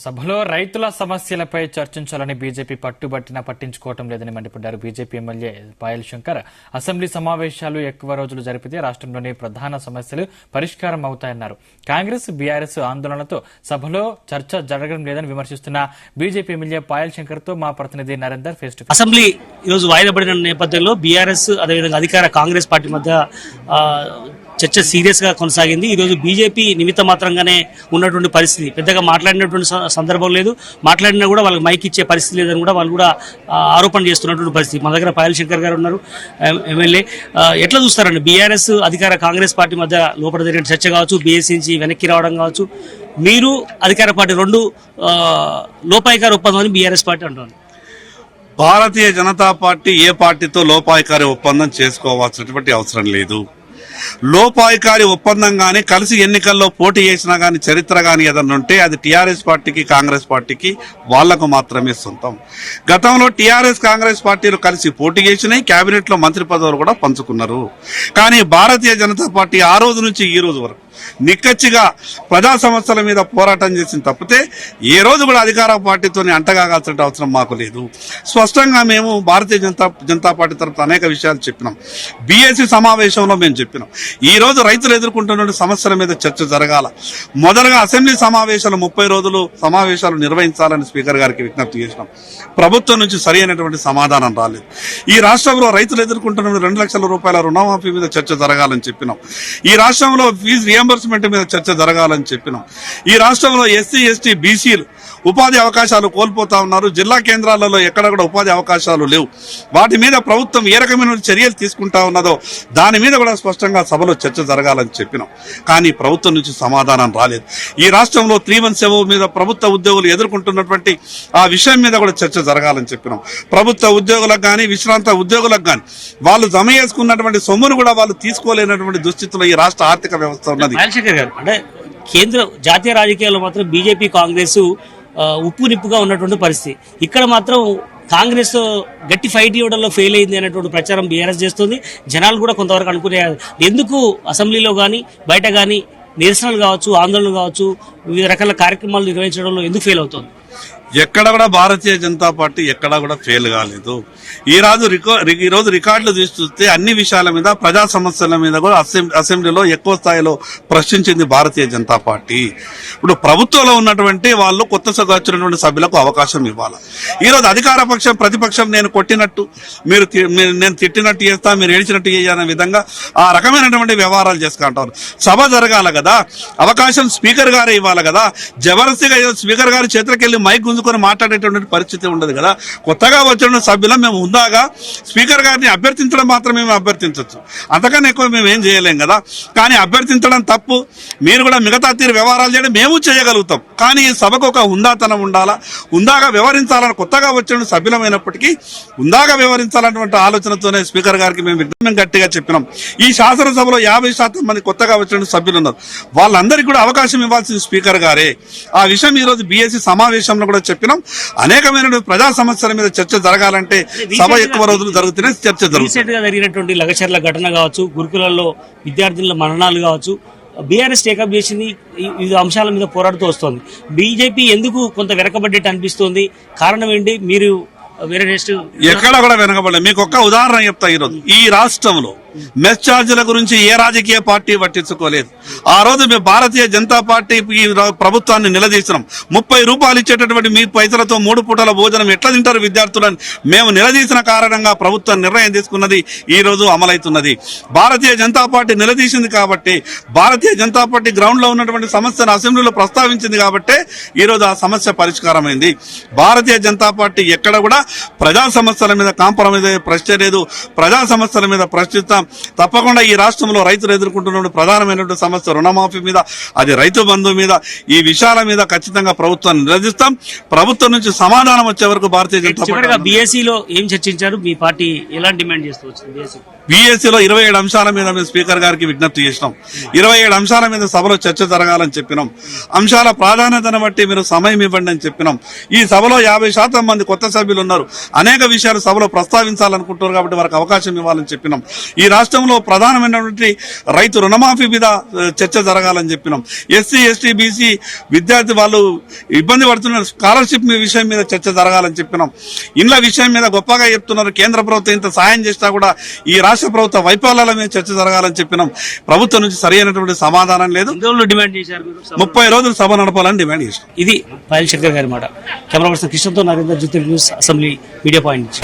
సభలో రైతుల సమస్యలపై చర్చించాలని బీజేపీ పట్టించుకోవటం లేదని మండిపడ్డారు. BJP MLA Payal Shankar assembly సమావేశాలు ఎక్కువ రోజులు జరిపితే రాష్ట్రంలోని ప్రధాన సమస్యలు పరిష్కారం అవుతాయన్నారు. కాంగ్రెస్ బీఆర్ఎస్ ఆందోళనలతో సభలో చర్చ జరగడం లేదని విమర్శిస్తున్న బీజేపీ ఎమ్మెల్యే పాయల్ శంకర్ తో మా ప్రతినిధి Narender face to face. Assembly ఈరోజు వాయిదా పడిన నేపథ్యంలో బీఆర్ఎస్ అదేవిధంగా అధికార కాంగ్రెస్ పార్టీ మధ్య చర్చ సీరియస్ గా కొనసాగింది. ఈ రోజు బీజేపీ నిమిత్త మాత్రంగానే ఉన్నటువంటి పరిస్థితి, పెద్దగా మాట్లాడినటువంటి సందర్భం లేదు. మాట్లాడినా కూడా వాళ్ళకి మైక్ ఇచ్చే పరిస్థితి లేదని కూడా వాళ్ళు కూడా ఆరోపణ చేస్తున్నటువంటి పరిస్థితి. మన దగ్గర పాయల్ శంకర్ గారు ఉన్నారు, ఎమ్మెల్యే. ఎట్లా చూస్తారండి బీఆర్ఎస్ అధికార కాంగ్రెస్ పార్టీ మధ్య లోపల జరిగిన చర్చ కావచ్చు, బీఎస్సీ నుంచి వెనక్కి రావడం కావచ్చు, మీరు అధికార పార్టీ రెండు లోపాయికార ఒప్పందం అని బీఆర్ఎస్ పార్టీ అంటున్నారు. భారతీయ జనతా పార్టీ ఏ పార్టీతో లోపాయికారి ఒప్పందం చేసుకోవాల్సినటువంటి అవసరం లేదు. లోపాయికారి ఒప్పందం గానీ కలిసి ఎన్నికల్లో పోటీ చేసినా గానీ చరిత్ర గానీ ఏదన్నా ఉంటే అది టీఆర్ఎస్ పార్టీకి కాంగ్రెస్ పార్టీకి వాళ్లకు మాత్రమే సొంతం. గతంలో టీఆర్ఎస్ కాంగ్రెస్ పార్టీలు కలిసి పోటీ చేసినాయి, కేబినెట్ లో మంత్రి పదవులు కూడా పంచుకున్నారు. కానీ భారతీయ జనతా పార్టీ ఆ రోజు నుంచి ఈ రోజు వరకు నిక్కచ్చిగా ప్రజా సమస్యల మీద పోరాటం చేసింది తప్పితే ఏ రోజు కూడా అధికార పార్టీతో అంటగాగాల్సిన అవసరం మాకు లేదు. స్పష్టంగా మేము భారతీయ జనతా పార్టీ తరఫున అనేక విషయాలు చెప్పినాం. బీఎస్సీ సమావేశంలో మేము చెప్పినాం, ఈ రోజు రైతులు ఎదుర్కొంటున్న సమస్యల మీద చర్చ జరగాల. మొదలుగా అసెంబ్లీ సమావేశాలు 30 రోజులు సమావేశాలు నిర్వహించాలని స్పీకర్ గారికి విజ్ఞప్తి చేసినాం. ప్రభుత్వం నుంచి సరి అయినటువంటి సమాధానం రాలేదు. ఈ రాష్ట్రంలో రైతులు ఎదుర్కొంటున్న 2 లక్షల రూపాయల రుణమాఫీ మీద చర్చ జరగాలని చెప్పినాం. ఈ రాష్ట్రంలో ఫీజు రియంబర్స్మెంట్ మీద చర్చ జరగాలని చెప్పినాం. ఈ రాష్ట్రంలో ఎస్సీ ఎస్టీ బీసీలు ఉపాధి అవకాశాలు కోల్పోతా ఉన్నారు. జిల్లా కేంద్రాలలో ఎక్కడ కూడా ఉపాధి అవకాశాలు లేవు. వాటి మీద ప్రభుత్వం ఏ రకమైన చర్యలు తీసుకుంటా ఉన్నదో దాని మీద కూడా స్పష్టంగా సభలో చర్చ జరగాలని చెప్పినాం. కానీ ప్రభుత్వం నుంచి సమాధానం రాలేదు. ఈ రాష్ట్రంలో 317 మీద ప్రభుత్వ ఉద్యోగులు ఎదుర్కొంటున్నటువంటి ఆ విషయం మీద కూడా చర్చ జరగాలని చెప్పినాం. ప్రభుత్వ ఉద్యోగులకు కానీ విశ్రాంత ఉద్యోగులకు కానీ వాళ్ళు జమ చేసుకున్నటువంటి సొమ్మును కూడా వాళ్ళు తీసుకోలేనటువంటి దుస్థితిలో ఈ రాష్ట్ర ఆర్థిక వ్యవస్థ ఉన్నది. అంటే కేంద్ర జాతీయ రాజకీయాల్లో మాత్రం బీజేపీ కాంగ్రెస్ ఉప్పు నిప్పుగా ఉన్నటువంటి పరిస్థితి. ఇక్కడ మాత్రం కాంగ్రెస్ గట్టి ఫైట్ ఇవ్వడంలో ఫెయిల్ అయింది అనేటువంటి ప్రచారం బీఆర్ఎస్ చేస్తుంది. జనాలు కూడా కొంతవరకు అనుకునే ఎందుకు అసెంబ్లీలో కానీ బయట కానీ నిరసనలు కావచ్చు, ఆందోళనలు కావచ్చు, వివిధ రకాల కార్యక్రమాలు నిర్వహించడంలో ఎందుకు ఫెయిల్ అవుతుంది? ఎక్కడ కూడా భారతీయ జనతా పార్టీ ఎక్కడా కూడా ఫెయిల్ కాలేదు. ఈ రోజు రికార్డులు చూస్తే అన్ని విషయాల మీద ప్రజా సమస్యల మీద కూడా అసెంబ్లీలో ఎక్కువ స్థాయిలో ప్రశ్నించింది భారతీయ జనతా పార్టీ. ఇప్పుడు ప్రభుత్వంలో ఉన్నటువంటి వాళ్ళు కొత్తగా వచ్చినటువంటి సభ్యులకు అవకాశం ఇవ్వాలి. ఈ రోజు అధికార పక్షం ప్రతిపక్షం నేను కొట్టినట్టు నేను తిట్టినట్టు చేస్తా, మీరు ఏడిచినట్టు చేయనే విధంగా ఆ రకమైనటువంటి వ్యవహారాలు చేసుకుంటారు. సభ జరగాల కదా, అవకాశం స్పీకర్ గారే ఇవ్వాలి కదా. జబర్దస్తిగా స్పీకర్ గారి చేతులకెళ్లి మైక్ గుంజుకొని మాట్లాడేటువంటి పరిస్థితి ఉండదు కదా. కొత్తగా వచ్చిన సభ్యులం మేము ఉందాగా స్పీకర్ గారిని అభ్యర్థించడం మాత్రమే మేము అభ్యర్థించవచ్చు, అంతకన్నా ఎక్కువ మేము ఏం చేయలేం కదా. కానీ అభ్యర్థించడం తప్పు, మీరు కూడా మిగతా తీరు వ్యవహారాలు చేయడం మేము చేయగలుగుతాం. కానీ ఈ సభకు ఒక హుందాతనం ఉండాలా, హుందాగా వ్యవహరించాలని కొత్తగా వచ్చిన సభ్యులమైనప్పటికీ హుందాగా వ్యవహరించాలన్నటువంటి ఆలోచనతోనే స్పీకర్ గారికి మేము గట్టిగా చెప్పినాం. ఈ శాసనసభలో 50% మంది కొత్తగా వచ్చిన సభ్యులు ఉన్నారు, వాళ్ళందరికీ కూడా అవకాశం ఇవ్వాల్సింది స్పీకర్ గారే. ఆ విషయం ఈ రోజు బీఎస్సీ సమావేశంలో కూడా చెప్పినాం. అనేకమైన ప్రజా సమస్యల మీద చర్చ జరగాలంటే సభ ఎక్కువ రోజులు జరుగుతూనే చర్చ జరుగుతుంది. జరిగినటువంటి లగచర్ల ఘటన కావచ్చు, గురుకులలో విద్యార్థుల మరణాలు కావచ్చు, బీఆర్ఎస్ టేకప్ చేసింది ఈ అంశాల మీద పోరాడుతూ వస్తోంది. బీజేపీ ఎందుకు కొంత వెనకబడ్డట్టు అనిపిస్తోంది? కారణం ఏంటి? మీరు వేరే ఎక్కడ కూడా వెనకబడలేదు. మీకు ఒక్క ఉదాహరణ చెప్తా. ఈరోజు ఈ రాష్ట్రంలో మెస్ ఛార్జీల గురించి ఏ రాజకీయ పార్టీ పట్టించుకోలేదు. ఆ రోజు మేము భారతీయ జనతా పార్టీ ప్రభుత్వాన్ని నిలదీసినాం. 30 రూపాయలు ఇచ్చేటటువంటి మీ పైసలతో 3 పూటల భోజనం ఎట్లా తింటారు విద్యార్థులని మేము నిలదీసిన కారణంగా ప్రభుత్వం నిర్ణయం తీసుకున్నది ఈ రోజు అమలవుతున్నది. భారతీయ జనతా పార్టీ నిలదీసింది కాబట్టి, భారతీయ జనతా పార్టీ గ్రౌండ్ లో ఉన్నటువంటి సమస్యను అసెంబ్లీలో ప్రస్తావించింది కాబట్టి ఈ రోజు ఆ సమస్య పరిష్కారమైంది. భారతీయ జనతా పార్టీ ఎక్కడ కూడా ప్రజా సమస్యల మీద కాంప్రమైజ్ అయ్యే ప్రశ్న లేదు. ప్రజా సమస్యల మీద ప్రశ్నిస్తాం తప్పకుండా. ఈ రాష్ట్రంలో రైతులు ఎదుర్కొంటున్న ప్రధానమైనటువంటి సమస్య రుణమాఫీ మీద, అది రైతు బంధు మీద, ఈ విషయాల మీద ఖచ్చితంగా ప్రభుత్వాన్ని నిలదీస్తాం. ప్రభుత్వం నుంచి సమాధానం వచ్చే వరకు భారతీయ జనతా పార్టీ. బీఎస్సీలో ఏం చర్చించారు? మీ పార్టీ ఎలా డిమాండ్ చేస్తూ వచ్చింది? బీఎస్సీలో 27 అంశాల మీద మేము స్పీకర్ గారికి విజ్ఞప్తి చేసినాం. 27 అంశాల మీద సభలో చర్చ జరగాలని చెప్పినాం. అంశాల ప్రాధాన్యతను బట్టి మీరు సమయం ఇవ్వండి అని చెప్పినాం. ఈ సభలో 50% మంది కొత్త సభ్యులు ఉన్నారు. అనేక విషయాలు సభలో ప్రస్తావించాలనుకుంటున్నారు కాబట్టి వారికి అవకాశం ఇవ్వాలని చెప్పినాం. ఈ రాష్ట్రంలో ప్రధానమైనటువంటి రైతు రుణమాఫీ మీద చర్చ జరగాలని చెప్పినాం. ఎస్సీ ఎస్టీ బీసీ విద్యార్థి వాళ్ళు ఇబ్బంది పడుతున్న స్కాలర్షిప్ విషయం మీద చర్చ జరగాలని చెప్పినాం. ఇండ్ల విషయం మీద గొప్పగా చెప్తున్నారు. కేంద్ర ప్రభుత్వం ఇంత సాయం చేసినా కూడా ఈ రాష్ట్ర ప్రభుత్వ వైఫల్యాల మీద చర్చ జరగాలని చెప్పినాం. ప్రభుత్వం నుంచి సరైనటువంటి సమాధానం లేదు. డిమాండ్ చేశారు మీరు? 30 రోజులు సభ నడపాలని డిమాండ్ చేసినాం. ఇది పాయల్ శంకర్ గారి మాట. కెమెరా పర్సన్ కృష్ణతో నరేంద్ర జ్యోతి న్యూస్, అసెంబ్లీ మీడియా పాయింట్.